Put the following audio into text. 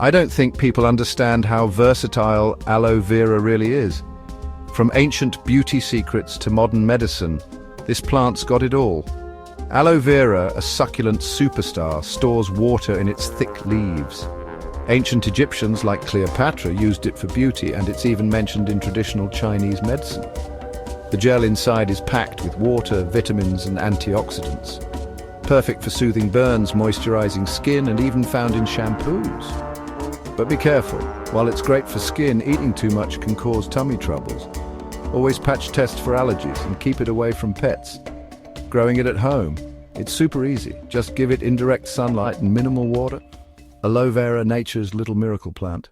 I don't think people understand how versatile aloe vera really is. From ancient beauty secrets to modern medicine, this plant's got it all. Aloe vera, a succulent superstar, stores water in its thick leaves. Ancient Egyptians like Cleopatra used it for beauty, and it's even mentioned in traditional Chinese medicine. The gel inside is packed with water, vitamins and antioxidants. Perfect for soothing burns, moisturizing skin, and even found in shampoos. But be careful, while it's great for skin, eating too much can cause tummy troubles. Always patch test for allergies and keep it away from pets. Growing it at home, it's super easy. Just give it indirect sunlight and minimal water. Aloe vera, nature's little miracle plant.